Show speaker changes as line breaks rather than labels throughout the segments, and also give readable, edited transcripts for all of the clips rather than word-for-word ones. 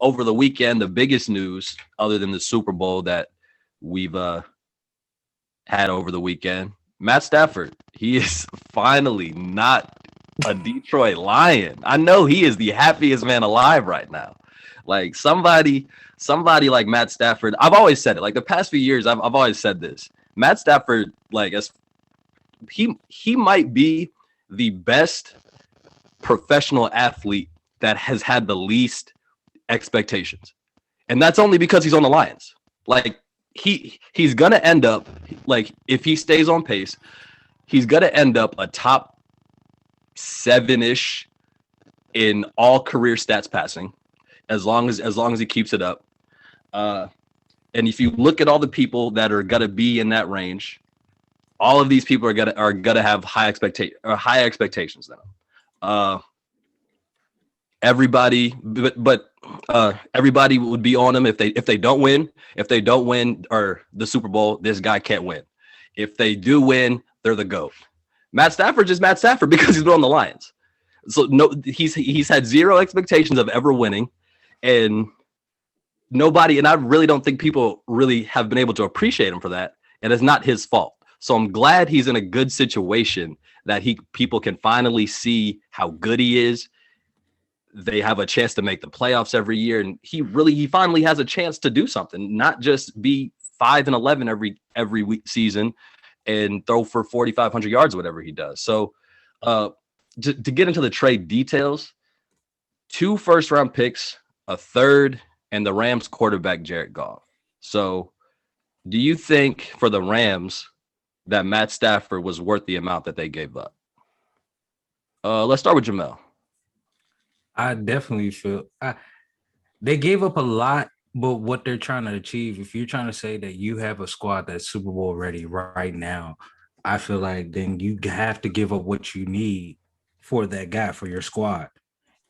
over the weekend, the biggest news other than the Super Bowl that we've had over the weekend, Matt Stafford, he is finally not a Detroit Lion. I know he is the happiest man alive right now. Like somebody like Matt Stafford. I've always said it. Like the past few years, I've always said this. Matt Stafford, like as he might be the best professional athlete that has had the least expectations. And that's only because he's on the Lions. Like he's gonna end up, like, if he stays on pace, he's gonna end up a top 7-ish in all career stats passing, as long as he keeps it up. And if you look at all the people that are gonna be in that range, all of these people are gonna have high expectations now. Everybody, but everybody would be on him if they don't win. If they don't win or the Super Bowl, this guy can't win. If they do win, they're the GOAT. Matt Stafford is Matt Stafford because he's been on the Lions. So no, he's had zero expectations of ever winning, and nobody, and I really don't think people really have been able to appreciate him for that. And it's not his fault. So I'm glad he's in a good situation that people can finally see how good he is. They have a chance to make the playoffs every year, and he finally has a chance to do something, not just be 5-11 every week season and throw for 4,500 yards or whatever he does. So to get into the trade details, 2 first-round picks, a third, and the Rams quarterback Jared Goff. So do you think for the Rams that Matt Stafford was worth the amount that they gave up? Let's start with Jamel.
I definitely feel they gave up a lot, but what they're trying to achieve, if you're trying to say that you have a squad that's Super Bowl ready right now, I feel like then you have to give up what you need for that guy, for your squad.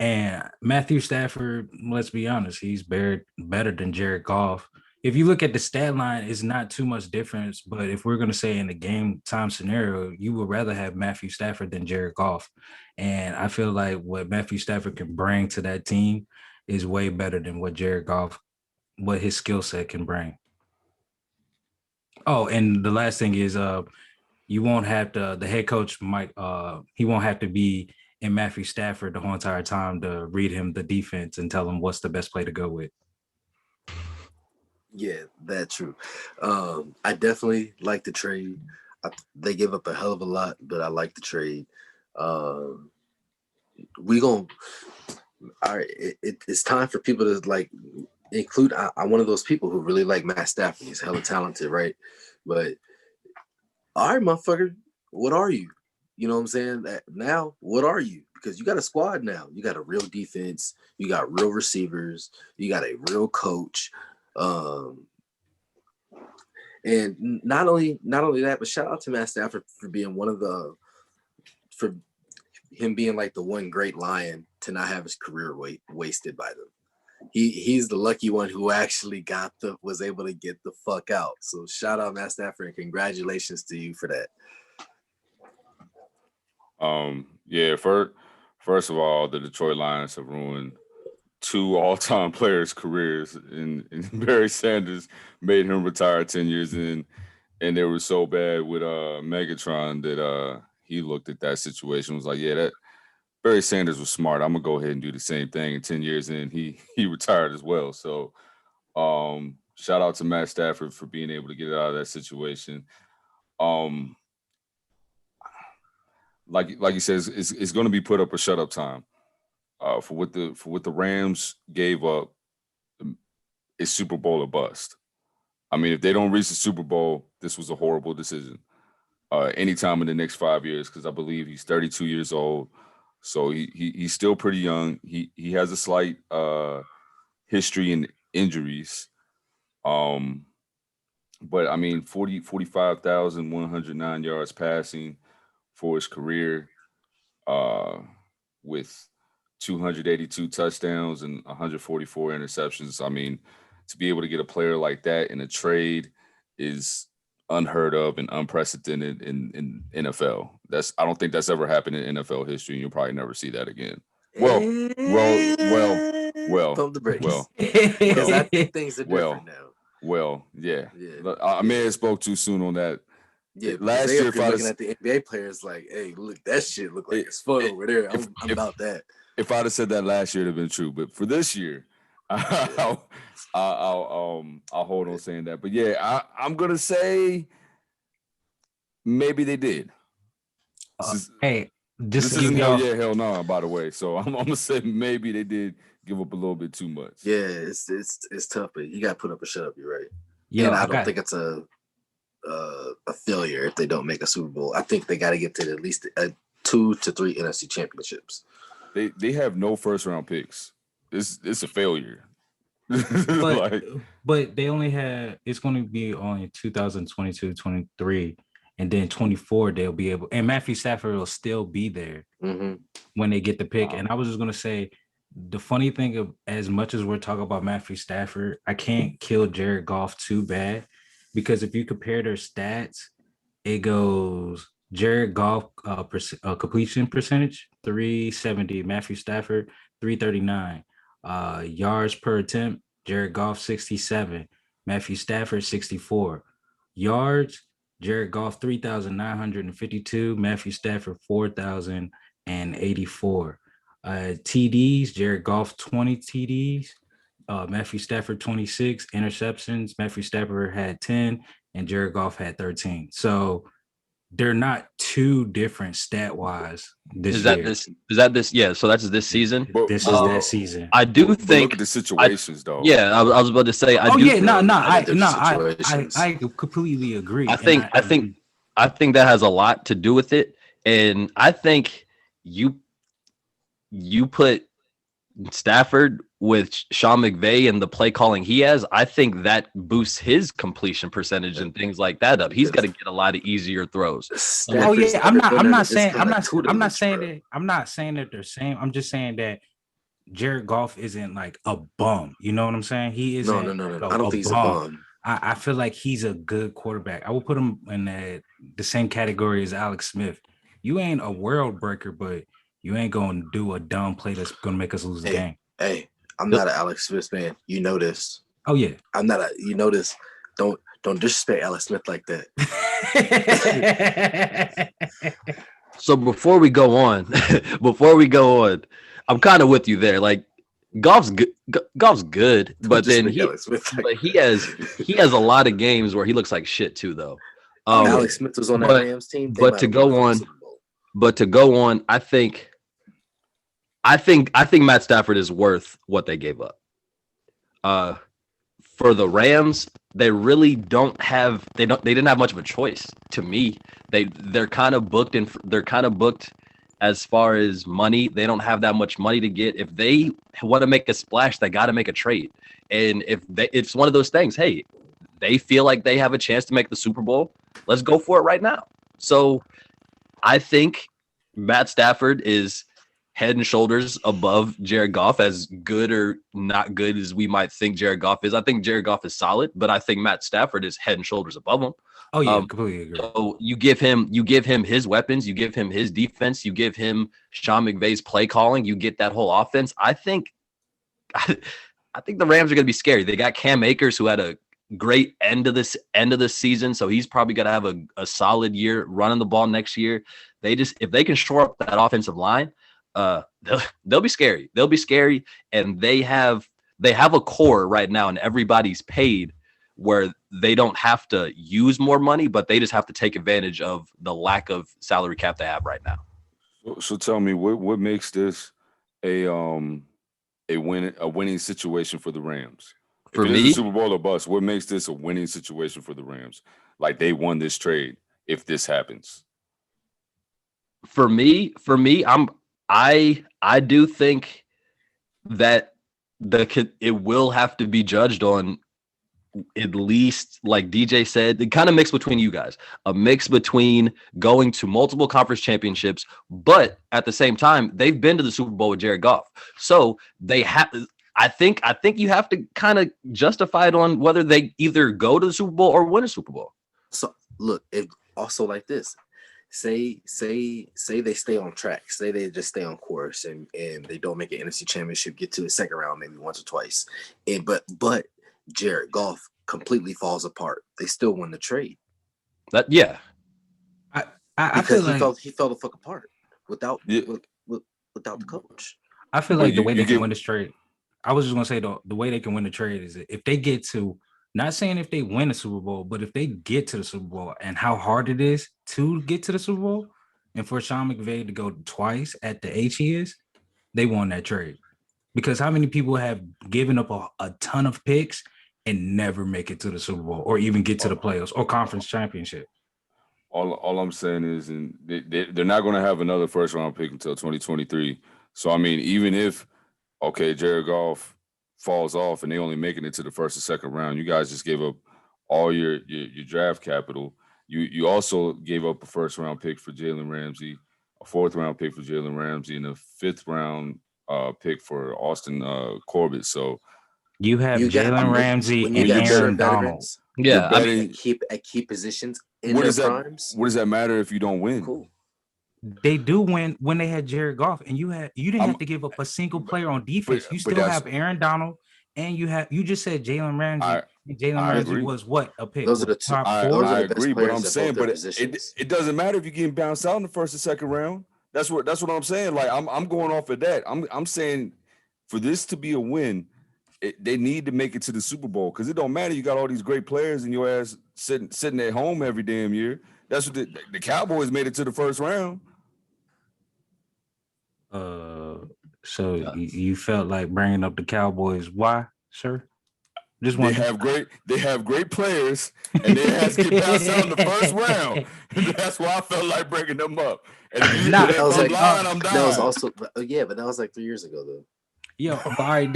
And Matthew Stafford, let's be honest, he's better than Jared Goff. If you look at the stat line, it's not too much difference. But if we're going to say in the game time scenario, you would rather have Matthew Stafford than Jared Goff. And I feel like what Matthew Stafford can bring to that team is way better than what Jared Goff, what his skill set can bring. Oh, and the last thing is you won't have to, the head coach might, he won't have to be in Matthew Stafford the whole entire time to read him the defense and tell him what's the best play to go with.
Yeah, that's true. I definitely like the trade. They give up a hell of a lot, but I like the trade. It's time for people to like include. I'm one of those people who really like Matt Stafford. He's hella talented, right? But all right, motherfucker, what are you? You know what I'm saying? Now, what are you? Because you got a squad now. You got a real defense. You got real receivers. You got a real coach. And not only that, but shout out to Matt Stafford for being for him being like the one great Lion to not have his career wasted by them. He's the lucky one who actually was able to get the fuck out. So shout out Matt Stafford and congratulations to you for that.
Yeah, first of all, the Detroit Lions have ruined 2 all-time players' careers, and Barry Sanders made him retire 10 years in, and they were so bad with Megatron that he looked at that situation, was like, yeah, that Barry Sanders was smart. I'm gonna go ahead and do the same thing. And 10 years in, he retired as well. So shout out to Matt Stafford for being able to get out of that situation. Like you said, it's going to be put up or shut up time. For what the Rams gave up, it's Super Bowl or bust. I mean, if they don't reach the Super Bowl, this was a horrible decision. Anytime in the next 5 years, because I believe he's 32 years old, so he's still pretty young. He has a slight history in injuries. But I mean, 45,109 yards passing for his career, with 282 touchdowns and 144 interceptions. I mean, to be able to get a player like that in a trade is unheard of and unprecedented in NFL. I don't think that's ever happened in NFL history, and you'll probably never see that again. Well, Well,
pump the brakes.
well,
Because I think things are different now.
Well, yeah.
Yeah.
I may have spoke too soon on that.
Yeah,
last
they
year,
up here looking at the NBA players like, hey, look, that shit look like it's fun over there. I'm about that.
If I'd have said that last year, it'd have been true. But for this year, I'll hold on saying that. But yeah, I'm gonna say maybe they did.
Hey,
this isn't hell yeah, hell no, by the way. So I'm gonna say maybe they did give up a little bit too much.
Yeah, it's tough, but you got to put up or shut up. You're right.
Yeah,
and I don't think it's a failure if they don't make a Super Bowl. I think they got to get to at least 2 to 3 NFC championships.
They have no first round picks. It's a failure.
But they only had, it's going to be only 2022, 23, and then 24 they'll be able, and Matthew Stafford will still be there when they get the pick. And I was just going to say, the funny thing of, as much as we're talking about Matthew Stafford, I can't kill Jared Goff too bad, because if you compare their stats, it goes Jared Goff completion percentage 370, Matthew Stafford 339, yards per attempt, Jared Goff 67, Matthew Stafford 64, yards, Jared Goff 3,952, Matthew Stafford 4,084. TDs, Jared Goff 20 TDs, Matthew Stafford 26, interceptions, Matthew Stafford had 10, and Jared Goff had 13. So they're not too different stat wise this year.
Is that this? Yeah, so that's this season.
This is that season.
I do think.
Look at the situations, though.
Yeah, I was about to say. I
completely agree.
I think that has a lot to do with it, and I think you put Stafford with Sean McVay and the play calling he has, I think that boosts his completion percentage and things like that up. He's got to get a lot of easier throws.
I'm not saying that they're same. I'm just saying that Jared Goff isn't like a bum. You know what I'm saying? He isn't.
No. I don't think he's a bum.
I feel like he's a good quarterback. I will put him in the same category as Alex Smith. You ain't a world breaker, but you ain't gonna do a dumb play that's gonna make us lose the game.
Hey, I'm not an Alex Smith fan. You know this.
Oh yeah.
I'm not you know this. Don't disrespect Alex Smith like that.
So before we go on, I'm kind of with you there. Like Goff's good, but then he has a lot of games where he looks like shit too, though.
Alex Smith was on that Rams team.
But to go on, I think Matt Stafford is worth what they gave up. For the Rams, they really didn't have much of a choice. To me, they're kind of booked as far as money. They don't have that much money to get. If they want to make a splash, they got to make a trade. And it's one of those things. Hey, they feel like they have a chance to make the Super Bowl. Let's go for it right now. So I think Matt Stafford is head and shoulders above Jared Goff, as good or not good as we might think Jared Goff is. I think Jared Goff is solid, but I think Matt Stafford is head and shoulders above him.
Oh yeah, completely agree.
So you give him his weapons, you give him his defense, you give him Sean McVay's play calling, you get that whole offense. I think the Rams are going to be scary. They got Cam Akers, who had a great end of this season, so he's probably going to have a solid year running the ball next year. If they can shore up that offensive line, they'll be scary. They'll be scary, and they have a core right now, and everybody's paid where they don't have to use more money, but they just have to take advantage of the lack of salary cap they have right now.
So tell me, what makes this a winning situation for the Rams?
For
if it
me,
is a Super Bowl or bust, what makes this a winning situation for the Rams? Like they won this trade if this happens.
For me, I do think that it will have to be judged on, at least, like DJ said, the kind of mix between you guys, a mix between going to multiple conference championships, but at the same time, they've been to the Super Bowl with Jared Goff. So they have, I think you have to kind of justify it on whether they either go to the Super Bowl or win a Super Bowl.
So look, it also like this. say they stay on track. Say they just stay on course and they don't make an NFC Championship, get to the second round maybe once or twice. And but Jared Goff completely falls apart. They still win the trade.
I feel like
he fell the fuck apart without without the coach.
I feel like the way they can win this trade. I was just gonna say the way they can win the trade is if they get to, not saying if they win the Super Bowl, but if they get to the Super Bowl and how hard it is to get to the Super Bowl, and for Sean McVay to go twice at the age he is, they won that trade. Because how many people have given up a ton of picks and never make it to the Super Bowl or even get to the playoffs or conference championship?
All I'm saying is, and they're not going to have another first round pick until 2023. So I mean, even if Jared Goff falls off and they only making it to the first or second round, you guys just gave up all your draft capital. You also gave up a first round pick for Jalen Ramsey, a fourth round pick for Jalen Ramsey, and a fifth round pick for Austin Corbett. So
you have Jalen Ramsey and Aaron Donald.
Yeah,
at key positions in their primes.
What does that matter if you don't win?
Cool.
They do win when they had Jared Goff, and you didn't have to give up a single player on defense. You still have Aaron Donald, and you just said Jalen Ramsey. Jalen Ramsey was what, a pick?
Those are the
top
four.
I agree, but I'm saying, but it doesn't matter if you're getting bounced out in the first or second round. That's what I'm saying. Like I'm going off of that. I'm saying for this to be a win, they need to make it to the Super Bowl, because it don't matter. You got all these great players and your ass sitting at home every damn year. That's what the Cowboys made it to the first round.
So you felt like bringing up the Cowboys? Why, sir?
They have great players, and they have to get bounced out in the first round. That's why I felt like bringing them up. And
that was also, but that was like 3 years ago though.
All right.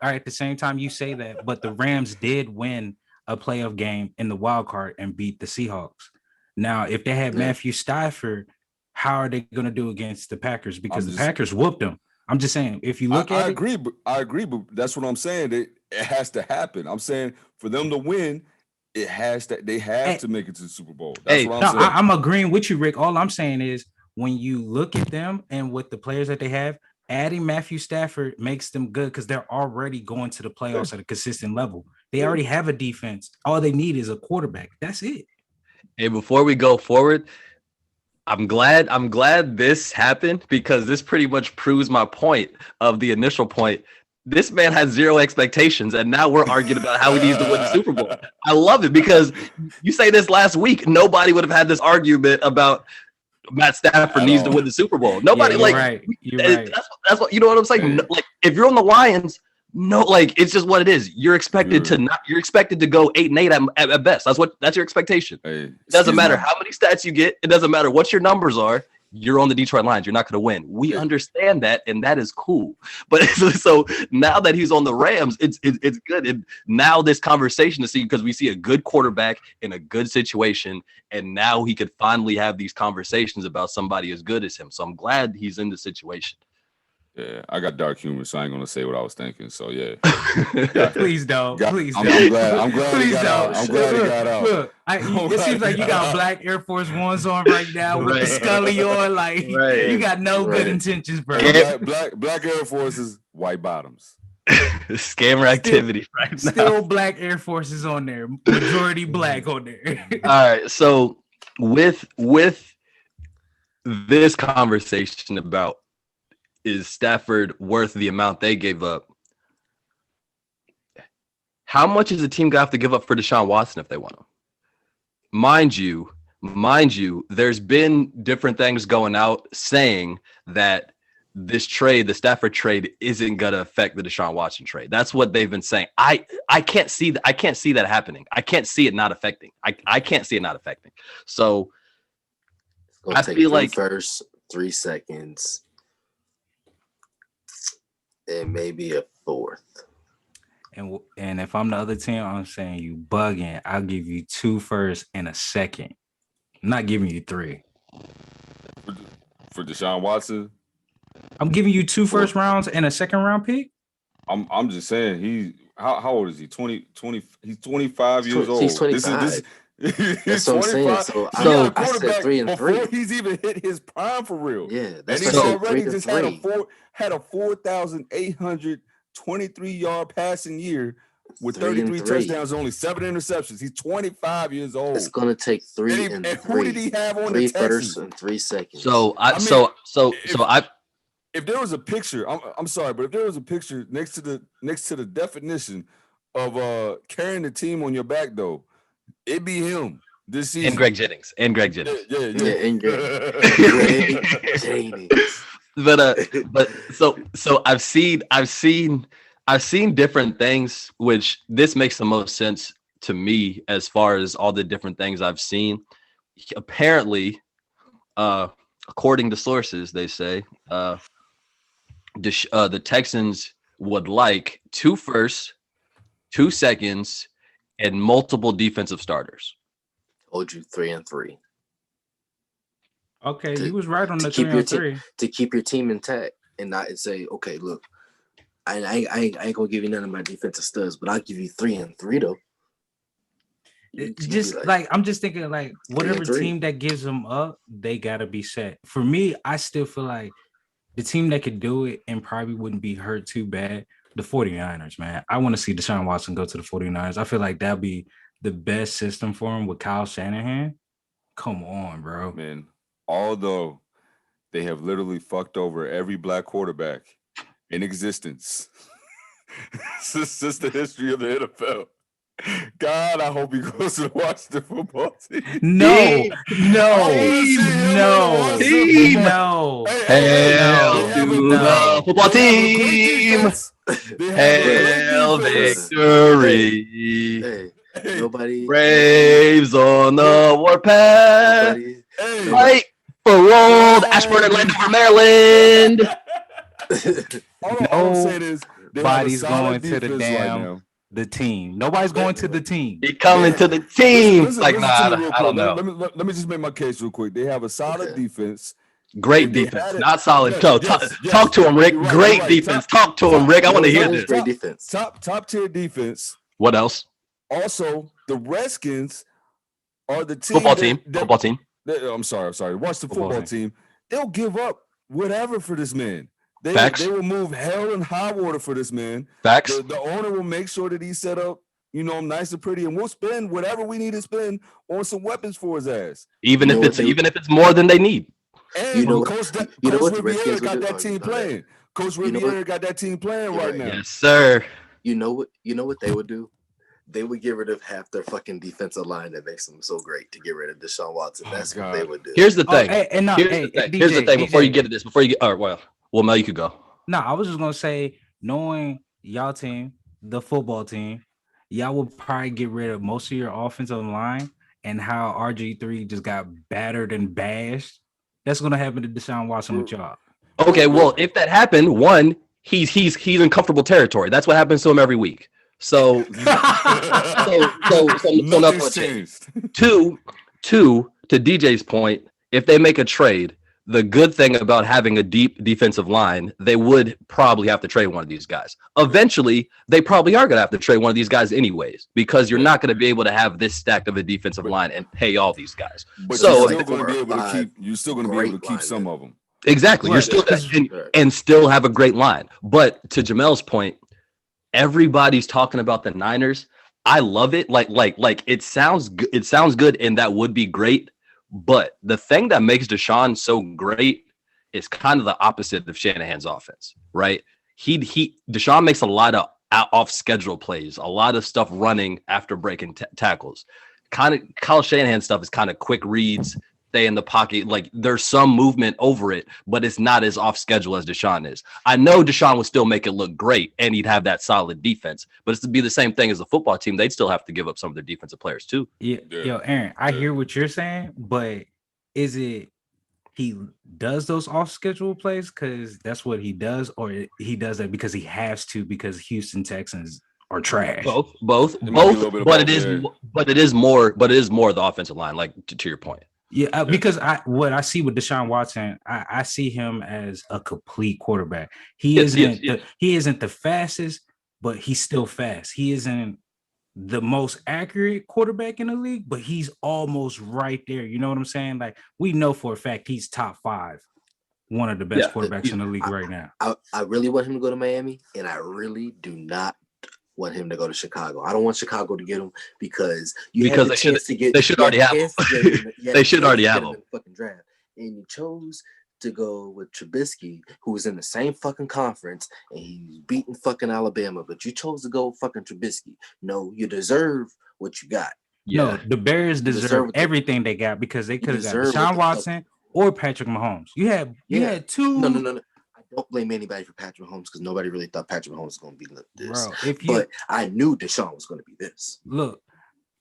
At the same time you say that, but the Rams did win a playoff game in the wild card and beat the Seahawks. Now, if they had Matthew Stafford, how are they going to do against the Packers? Because the Packers whooped them. I'm just saying, if you look at it,
I agree, but that's what I'm saying. It has to happen. I'm saying for them to win, they have to make it to the Super Bowl. That's what I'm saying.
I'm agreeing with you, Rick. All I'm saying is when you look at them and with the players that they have, adding Matthew Stafford makes them good because they're already going to the playoffs at a consistent level. They already have a defense. All they need is a quarterback. That's it.
Hey, before we go forward, I'm glad this happened, because this pretty much proves my point of the initial point. This man has zero expectations, and now we're arguing about how he needs to win the Super Bowl. I love it, because you say this last week, nobody would have had this argument about Matt Stafford needs to win the Super Bowl. Nobody
You're right.
That's what, you know what I'm saying? No, like, if you're on the Lions, no, like, it's just what it is. You're expected to go 8-8 at best. That's your expectation. It doesn't matter how many stats you get. It doesn't matter what your numbers are. You're on the Detroit Lions. You're not going to win. We understand that, and that is cool. But so now that he's on the Rams, it's good. And now this conversation to see, because we see a good quarterback in a good situation, and now he could finally have these conversations about somebody as good as him. So I'm glad he's in the situation.
Yeah, I got dark humor, so I ain't gonna say what I was thinking. So yeah,
please don't. Please don't.
I'm glad he got out. I'm glad he got out.
Look, it seems like you got black Air Force Ones on right now with the Scully on. Like you got no good intentions, bro.
Black Air Forces, white bottoms.
Scammer activity right now.
Still black Air Forces on there. Majority black on there.
All right, so with this conversation about, is Stafford worth the amount they gave up? How much is a team gonna have to give up for Deshaun Watson if they want him? Mind you, there's been different things going out saying that this trade, the Stafford trade, isn't gonna affect the Deshaun Watson trade. That's what they've been saying. I can't see that. I can't see that happening. I can't see it not affecting. I can't see it not affecting. So
I feel like first 3 seconds. And maybe a fourth.
And if I'm the other team, I'm saying you bugging. I'll give you 2 firsts and a second. I'm not giving you 3.
For Deshaun Watson?
I'm giving you 2 first rounds and a second round pick.
I'm just saying, how old is he? 20 he's 25 years old.
He's 25. That's what I'm saying. So I said 3 and 3
before he's even hit his prime for real.
Yeah, that's
and
what
he's
I said.
already
3
just
and 3.
had a 4,823-yard passing year with
3 and
33
3.
touchdowns, only 7 interceptions. He's 25 years old.
It's gonna take 3 and 3.
Who did he have on
3
the Texans?
firsts and 3 seconds.
If there was a picture, I'm sorry, but if there was a picture next to the definition of carrying the team on your back, though, it'd be him this season.
And Greg Jennings.
Yeah, and Greg Jennings.
But so I've seen different things, which this makes the most sense to me as far as all the different things I've seen. Apparently, according to sources, they say the Texans would like 2 firsts, 2 seconds, and multiple defensive starters.
Told you 3 and 3.
Okay, you was right on the 3 and 3.
To keep your team intact and not say, okay, look, I ain't gonna give you none of my defensive studs, but I'll give you 3 and 3 though.
Just like I'm just thinking, like whatever team that gives them up, they gotta be set. For me, I still feel like the team that could do it and probably wouldn't be hurt too bad, the 49ers, man. I want to see Deshaun Watson go to the 49ers. I feel like that'd be the best system for him with Kyle Shanahan. Come on, bro.
Man, although they have literally fucked over every black quarterback in existence since the history of the NFL. God, I hope he goes to the Washington football team.
No.
Hell to the football team. Hail victory.
Hey, nobody.
Braves on the warpath. Fight for old Ashburn and Landover, Maryland.
All I'm saying is
nobody's going to the damn the team. Nobody's going to the team.
He coming to the team.
Listen,
I don't know.
Let me just make my case real quick. They have a solid defense.
Great defense, not solid. Talk to him, Rick. Great defense. Talk to him, Rick. I want to hear this.
Great defense.
Top tier defense.
What else?
Also, the Redskins are the team.
Football team.
I'm sorry. Watch the football team. They'll give up whatever for this man. They will move hell and high water for this man.
Facts.
The owner will make sure that he's set up, nice and pretty, and we'll spend whatever we need to spend on some weapons for his ass.
Even if it's more than they need.
And Coach Riviera got that team playing. Coach Riviera got that team playing right now.
Yes, sir.
You know what they would do? They would get rid of half their fucking defensive line that makes them so great to get rid of Deshaun Watson. That's what they would do.
Here's the thing.
Here's
the thing. Before you get to this, all right, well, Mel, you could go.
No, I was just gonna say, knowing y'all team, the football team, y'all will probably get rid of most of your offensive line, and how RG3 just got battered and bashed. That's gonna happen to Deshaun Watson with y'all.
Okay, well, if that happened, one, he's in comfortable territory. That's what happens to him every week. So nothing's changed. Two, to DJ's point, if they make a trade, the good thing about having a deep defensive line, they would probably have to trade one of these guys. Eventually, they probably are going to have to trade one of these guys anyways, because you're not going to be able to have this stacked of a defensive line and pay all these guys.
But you're still going to be able to keep some of them.
Exactly. You're still and still have a great line. But to Jamel's point, everybody's talking about the Niners. I love it. Like it sounds good. It sounds good, and that would be great. But the thing that makes Deshaun so great is kind of the opposite of Shanahan's offense, right? Deshaun makes a lot of off schedule plays, a lot of stuff running after breaking tackles. Kind of Kyle Shanahan stuff is kind of quick reads, stay in the pocket. Like there's some movement over it, but it's not as off schedule as Deshaun is. I know Deshaun would still make it look great and he'd have that solid defense, but it's to be the same thing as the football team. They'd still have to give up some of their defensive players too.
Yeah. Yo, Aaron, I hear what you're saying, but is it he does those off schedule plays because that's what he does, or he does that because he has to because Houston Texans are trash?
Both. But it is more the offensive line, like to your point.
Yeah, because what I see with Deshaun Watson, I see him as a complete quarterback. He isn't the fastest, but he's still fast. He isn't the most accurate quarterback in the league, but he's almost right there. You know what I'm saying? Like, we know for a fact he's top 5, one of the best quarterbacks in the league right now.
I really want him to go to Miami, and I really do not want him to go to Chicago. I don't want Chicago to get him because
they should already have him. They should already have him.
Fucking draft, and you chose to go with Trubisky, who was in the same fucking conference, and he's beating fucking Alabama, but you chose to go fucking Trubisky. No, you deserve what you got.
Yeah. No, the Bears deserve everything they got because they could have got Deshaun Watson or Patrick Mahomes. You had two.
No. I don't blame anybody for Patrick Mahomes because nobody really thought Patrick Mahomes was going to be this. Bro, but I knew Deshaun was going to be this.
Look,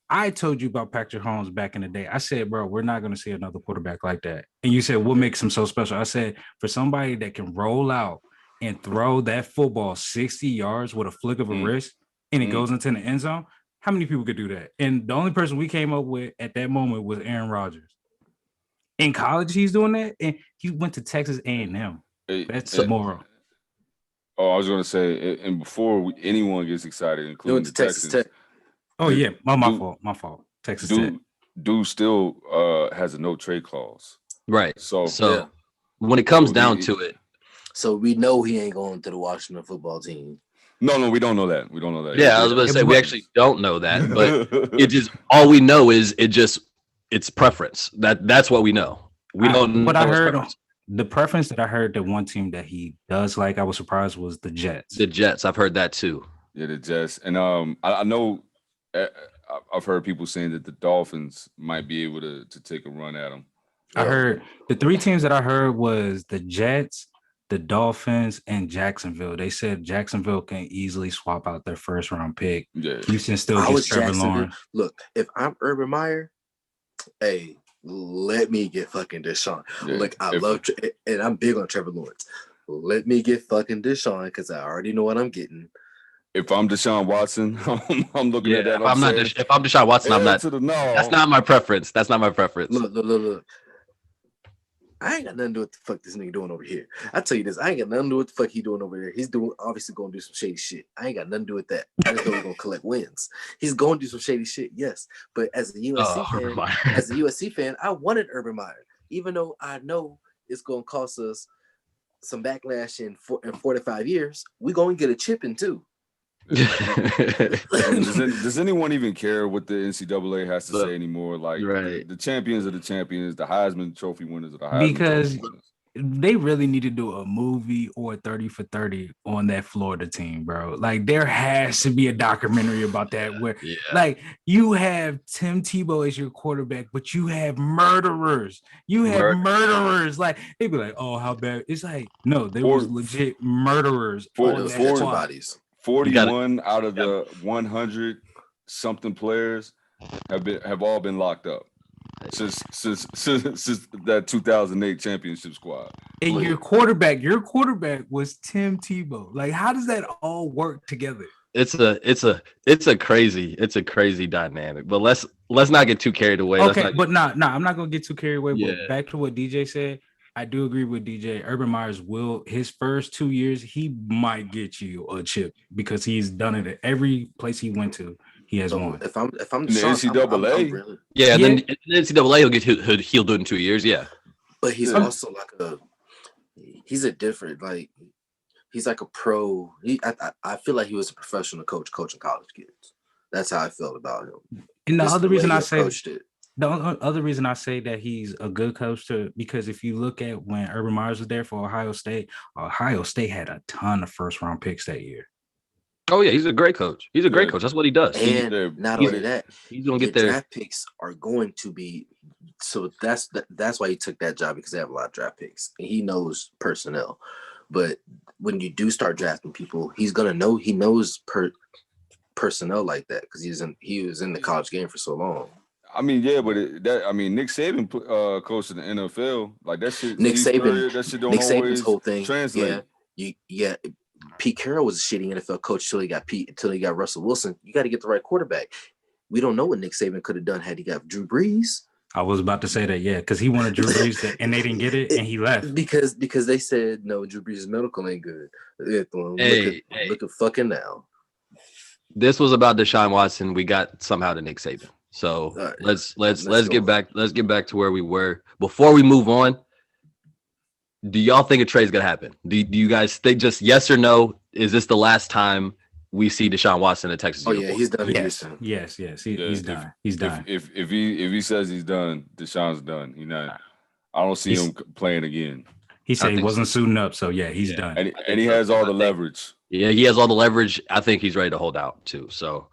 I told you about Patrick Mahomes back in the day. I said, bro, we're not going to see another quarterback like that. And you said, what makes him so special? I said, for somebody that can roll out and throw that football 60 yards with a flick of a wrist and it goes into the end zone, how many people could do that? And the only person we came up with at that moment was Aaron Rodgers. In college, he's doing that, and he went to Texas A&M. That's tomorrow.
Oh, I was going to say, and before anyone gets excited, including the Texans. Tech.
Oh, yeah. My fault. Texas Tech.
Dude still has a no-trade clause.
Right. So when it comes down to it.
So we know he ain't going to the Washington football team.
No, we don't know that.
Yeah, I was going to say, we actually don't know that. But it just, all we know is it's preference. That's what we know. We don't know.
But I heard the preference that I heard, the one team that he does like, I was surprised, was the Jets.
The Jets. I've heard that too.
Yeah, the Jets. And I know I've heard people saying that the Dolphins might be able to take a run at him.
I heard the 3 teams that I heard was the Jets, the Dolphins, and Jacksonville. They said Jacksonville can easily swap out their first round pick. Yeah. Houston still gets Trevor Lawrence.
Look, if I'm Urban Meyer, hey, let me get fucking Deshaun. Yeah. Like, I love, and I'm big on Trevor Lawrence. Let me get fucking Deshaun because I already know what I'm getting.
If I'm Deshaun Watson, I'm looking at that.
If I'm Deshaun Watson, I'm not. That's not my preference.
Look. I ain't got nothing to do with the fuck this nigga doing over here. I tell you this, I ain't got nothing to do with the fuck he doing over there. He's obviously going to do some shady shit. I ain't got nothing to do with that. I just know he's going to collect wins. He's going to do some shady shit, yes. But as a USC fan, I wanted Urban Meyer, even though I know it's going to cost us some backlash in 45 years. We're going to get a chip in too.
Does anyone even care what the NCAA has to say anymore? Like, the champions are the champions, the Heisman Trophy winners are the Heisman
because they really need to do a movie or 30 for 30 on that Florida team, bro. Like, there has to be a documentary about that where like, you have Tim Tebow as your quarterback, but you have murderers. Like, they'd be like, oh, how bad? It's like, no, there was legit murderers
on that bodies.
41 out of the 100 something players have all been locked up since that 2008 championship squad.
And your quarterback was Tim Tebow. Like, how does that all work together?
It's a crazy dynamic. But let's not get too carried away.
Okay, but I'm not gonna get too carried away. Yeah. But back to what DJ said. I do agree with DJ. Urban Meyer's his first 2 years, he might get you a chip because he's done it at every place he went to. He has won.
If I'm
the NCAA,
then the NCAA he'll do it in 2 years. Yeah,
but he's also like he's a different he's like a pro. I feel like he was a professional coaching college kids. That's how I felt about him.
And the other reason I say the other reason I say that he's a good coach because if you look at when Urban Meyer was there for Ohio State had a ton of first round picks that year.
Oh yeah, he's a great coach. That's what he does.
And not only that,
he's gonna get there.
Draft picks are going to be so that's why he took that job because they have a lot of draft picks. And he knows personnel, but when you do start drafting people, he's gonna know he knows personnel like that because he was in the college game for so long.
I mean, yeah, but Nick Saban coached in the NFL. Like that shit.
Nick Saban's whole thing. Translate. Yeah. Pete Carroll was a shitty NFL coach until he got Russell Wilson. You got to get the right quarterback. We don't know what Nick Saban could have done had he got Drew Brees.
I was about to say that, yeah, because he wanted Drew Brees and they didn't get it, and he left
because they said no, Drew Brees' medical ain't good. Look at fucking now.
this was about Deshaun Watson. We got somehow to Nick Saban. So
All right.
let's get back to where we were. Before we move on, do y'all think a trade's gonna happen? Do you guys think, just yes or no? Is this the last time we see Deshaun Watson in Texas?
Oh yeah,
uniform?
he's done.
Yes. He's done. He's done.
If he says he's done, Deshaun's done. I don't see him playing again.
He said he
think
wasn't suiting up, so yeah, he's done.
And he has all the leverage.
Yeah, he has all the leverage. I think he's ready to hold out too. So